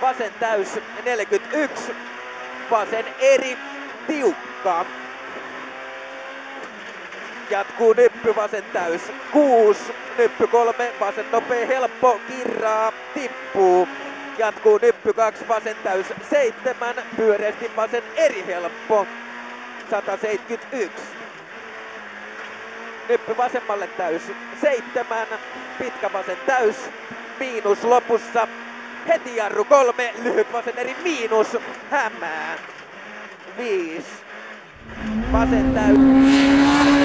Vasen täys 41, vasen eri tiukka. Jatkuu nyppy vasen täys 6, nyppy 3, vasen nopea helppo, kirraa, tippuu. Jatkuu nyppy 2, vasen täys 7, pyöreästi vasen eri helppo 171. Nyppy vasemmalle täys 7, pitkä vasen täys, miinus lopussa. Heti jarru 3, lyhyt vasen eri miinus, hämää 5, vasen täys.